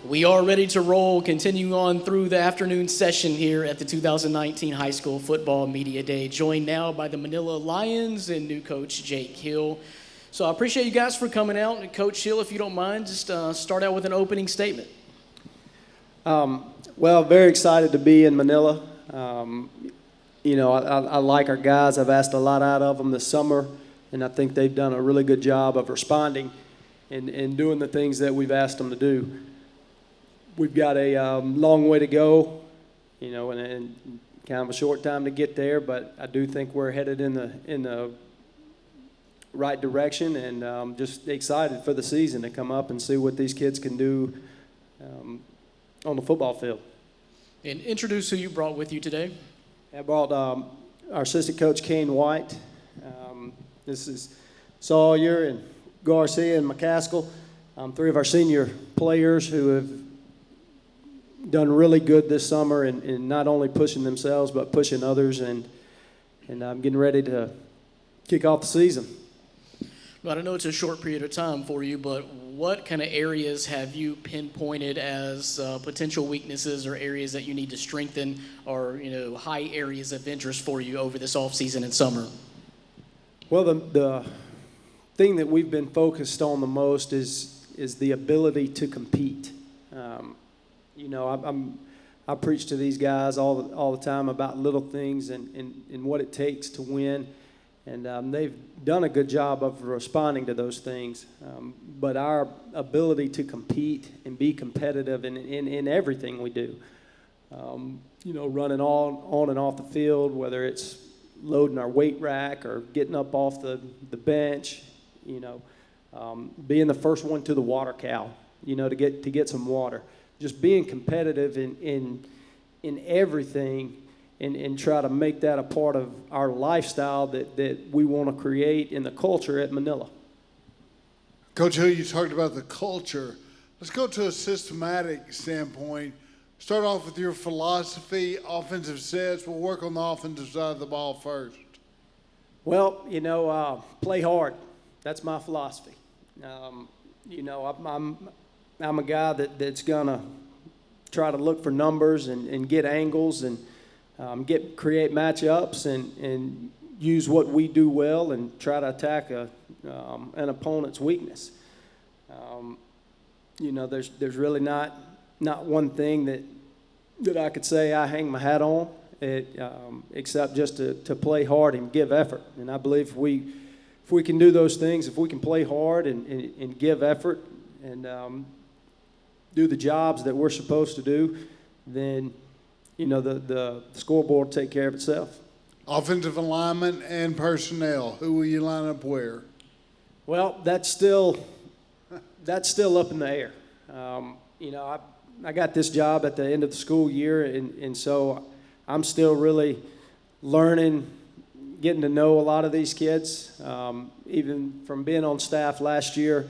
We are ready to roll, continuing on through the afternoon session here at the 2019 High School Football Media Day, joined now by the Manila Lions and new coach Jake Hill. So I appreciate you guys for coming out. And Coach Hill, if you don't mind, just start out with an opening statement. Well, very excited to be in Manila. I like our guys. I've asked a lot out of them this summer, and I think they've done a really good job of responding and doing the things that we've asked them to do. We've got a long way to go, and kind of a short time to get there, but I do think we're headed in the right direction, and just excited for the season to come up and see what these kids can do on the football field. And introduce who you brought with you today. I brought our assistant coach, Kane White. This is Sawyer and Garcia and McCaskill, three of our senior players who have done really good this summer in not only pushing themselves but pushing others, and I'm getting ready to kick off the season. Well, I know it's a short period of time for you, but what kind of areas have you pinpointed as potential weaknesses or areas that you need to strengthen, or high areas of interest for you over this offseason and summer? Well, the thing that we've been focused on the most is the ability to compete. I preach to these guys all the time about little things and what it takes to win, and they've done a good job of responding to those things. But our ability to compete and be competitive in everything we do, running on and off the field, whether it's loading our weight rack or getting up off the bench, being the first one to the water cow, to get some water. Just being competitive in everything and try to make that a part of our lifestyle that we want to create in the culture at Manila. Coach Hill, you talked about the culture. Let's go to a systematic standpoint. Start off with your philosophy, offensive sets. We'll work on the offensive side of the ball first. Well, play hard. That's my philosophy. I'm a guy that's going to try to look for numbers and get angles and create matchups and use what we do well and try to attack an opponent's weakness. There's really not one thing that I could say I hang my hat on, except just to play hard and give effort. And I believe if we can do those things, if we can play hard and give effort and do the jobs that we're supposed to do, then the scoreboard will take care of itself. Offensive alignment and personnel. Who will you line up where? Well, that's still up in the air. I got this job at the end of the school year, and so I'm still really learning, getting to know a lot of these kids. Even from being on staff last year,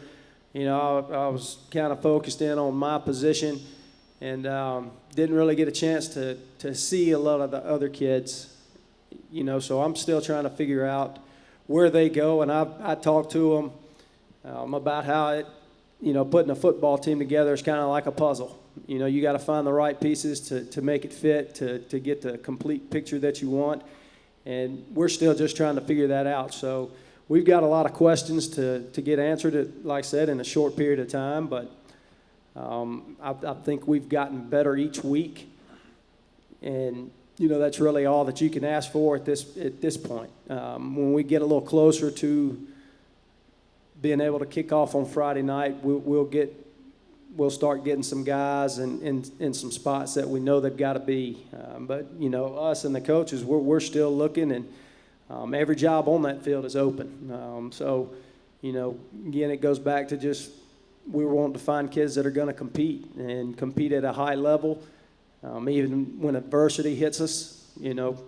I was kind of focused in on my position and didn't really get a chance to see a lot of the other kids, so I'm still trying to figure out where they go. And I talked to them about how putting a football team together is kind of like a puzzle. You got to find the right pieces to make it fit, to get the complete picture that you want. And we're still just trying to figure that out. So we've got a lot of questions to get answered, like I said, in a short period of time. But I think we've gotten better each week. And, that's really all that you can ask for at this point. When we get a little closer to being able to kick off on Friday night, we'll start getting some guys in some spots that we know they've got to be. But us and the coaches, we're still looking, and every job on that field is open. So again, it goes back to just we want to find kids that are going to compete at a high level, even when adversity hits us.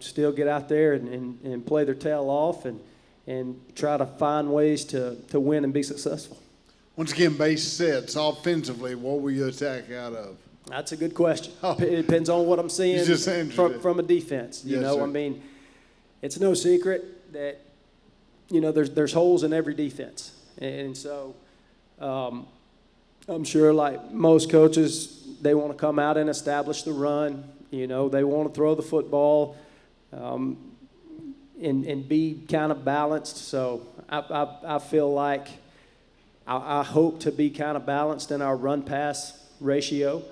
Still get out there and play their tail off and try to find ways to win and be successful. Once again, base sets, offensively, what will you attack out of? That's a good question. It depends on what I'm seeing from a defense. Sir. It's no secret that, there's holes in every defense. And so I'm sure like most coaches, they want to come out and establish the run. You know, they want to throw the football and be kind of balanced. So I feel like I hope to be kind of balanced in our run-pass ratio.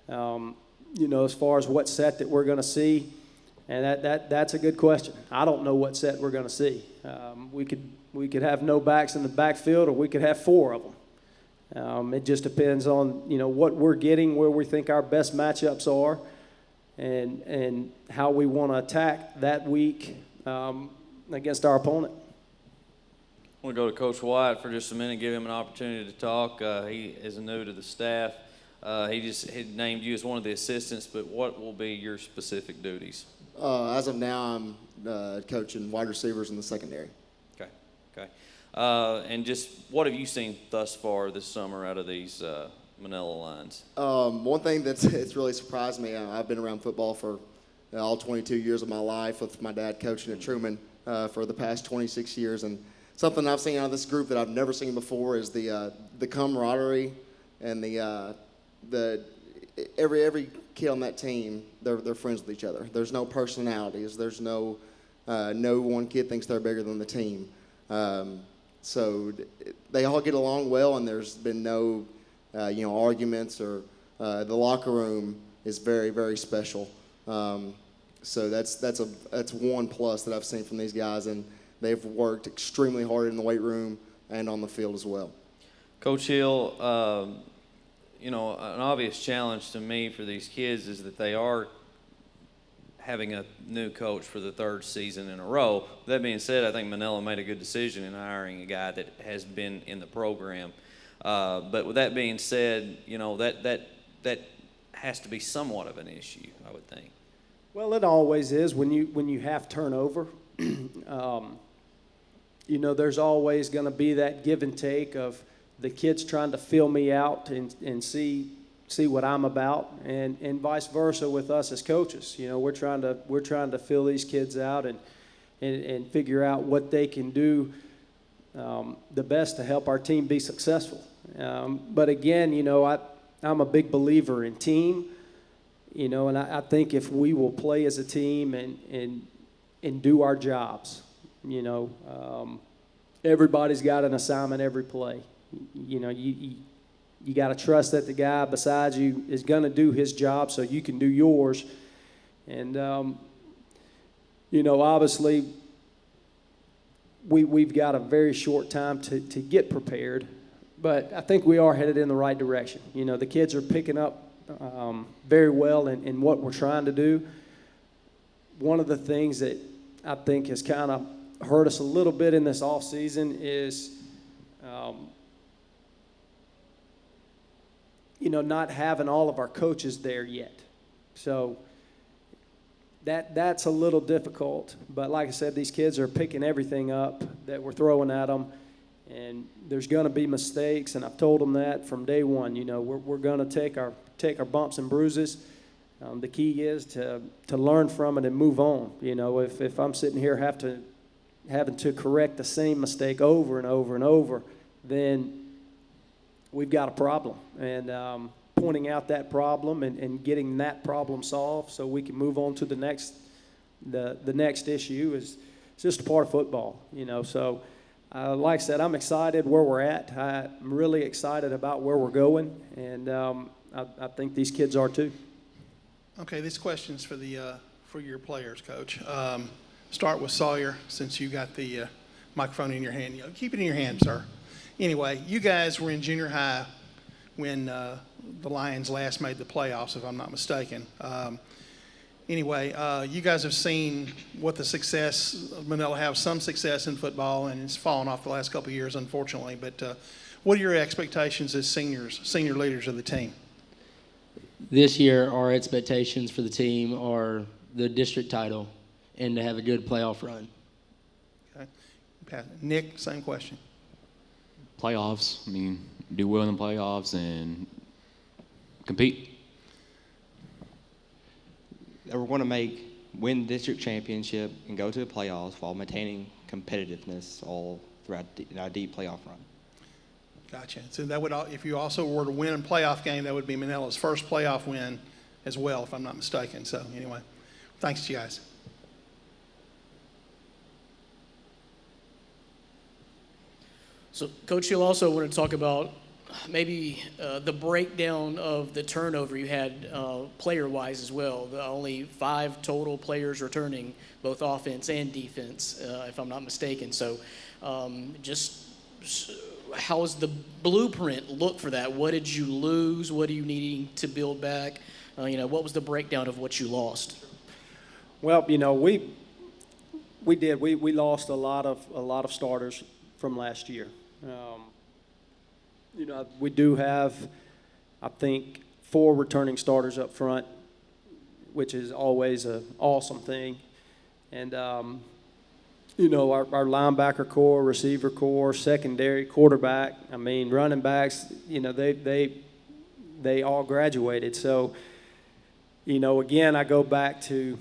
You know, as far as what set that we're going to see, and that's a good question. I don't know what set we're going to see. We could have no backs in the backfield, or we could have 4 of them. It just depends on, you know, what we're getting, where we think our best matchups are, and how we want to attack that week against our opponent. I want to go to Coach White for just a minute, give him an opportunity to talk. He is new to the staff. He named you as one of the assistants, but what will be your specific duties? As of now, I'm coaching wide receivers in the secondary. Okay. And just what have you seen thus far this summer out of these Manila Lions? One thing it's really surprised me, I've been around football for all 22 years of my life, with my dad coaching at Truman for the past 26 years. And something I've seen out of this group that I've never seen before is the camaraderie and every kid on that team, they're friends with each other. There's no personalities. There's no one kid thinks they're bigger than the team. So they all get along well, and there's been no arguments, or the locker room is very, very special. So that's one plus that I've seen from these guys, and they've worked extremely hard in the weight room and on the field as well. Coach Hill, an obvious challenge to me for these kids is that they are having a new coach for the 3rd season in a row. That being said, I think Manila made a good decision in hiring a guy that has been in the program. But with that being said, that has to be somewhat of an issue, I would think. Well, it always is when you have turnover. There's always going to be that give and take of the kids trying to fill me out and see what I'm about, and vice versa with us as coaches. You know, we're trying to fill these kids out and figure out what they can do the best to help our team be successful. But again, I'm a big believer in team. And I think if we will play as a team and do our jobs, everybody's got an assignment every play. You got to trust that the guy beside you is going to do his job so you can do yours. And, obviously we've got a very short time to get prepared, but I think we are headed in the right direction. The kids are picking up very well in what we're trying to do. One of the things that I think has kind of hurt us a little bit in this off season is not having all of our coaches there yet. So that's a little difficult. But like I said, these kids are picking everything up that we're throwing at them, and there's going to be mistakes. And I've told them that from day one. We're going to take our bumps and bruises. The key is to learn from it and move on. If I'm sitting here having to correct the same mistake over and over and over, then we've got a problem. And pointing out that problem and getting that problem solved so we can move on to the next issue is just a part of football. So like I said, I'm excited where we're at. I'm really excited about where we're going, and I think these kids are too. Okay, this question's for your players, Coach. Start with Sawyer, since you got the microphone in your hand. Keep it in your hand, sir. Anyway, you guys were in junior high when the Lions last made the playoffs, if I'm not mistaken. You guys have seen what the success of Manila have some success in football, and it's fallen off the last couple of years, unfortunately. But what are your expectations as senior leaders of the team? This year, our expectations for the team are the district title and to have a good playoff run. Okay. Nick, same question. Playoffs. Do well in the playoffs and compete. We're going to win the district championship and go to the playoffs while maintaining competitiveness all throughout our deep playoff run. Gotcha. So that would, if you also were to win a playoff game, that would be Manila's first playoff win as well, if I'm not mistaken. So anyway, thanks to you guys. So, Coach Hill, also want to talk about maybe the breakdown of the turnover you had player-wise as well. Only 5 total players returning, both offense and defense, if I'm not mistaken. So, how's the blueprint look for that? What did you lose? What are you needing to build back? What was the breakdown of what you lost? Well, we did. We lost a lot of starters from last year. We do have, I think, 4 returning starters up front, which is always an awesome thing. And, our linebacker core, receiver core, secondary, quarterback, running backs, they all graduated. So, again, I go back to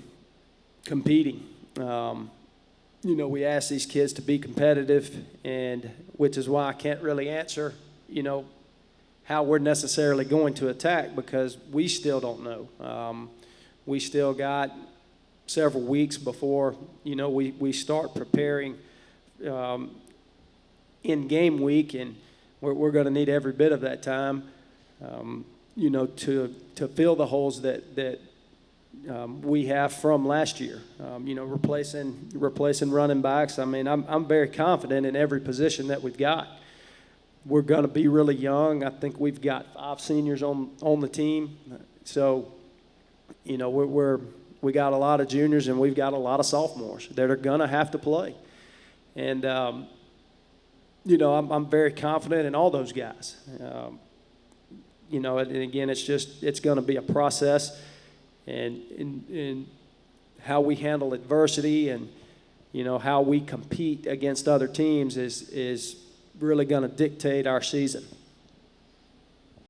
competing. We ask these kids to be competitive, and which is why I can't really answer, how we're necessarily going to attack, because we still don't know. We still got several weeks before, we start preparing in game week, and we're going to need every bit of that time, to fill the holes that we have from last year, replacing running backs. I'm very confident in every position that we've got. We're going to be really young. I think we've got 5 seniors on the team. So, we got a lot of juniors, and we've got a lot of sophomores that are going to have to play. And, I'm very confident in all those guys. And again, it's going to be a process. And how we handle adversity and, how we compete against other teams is really going to dictate our season.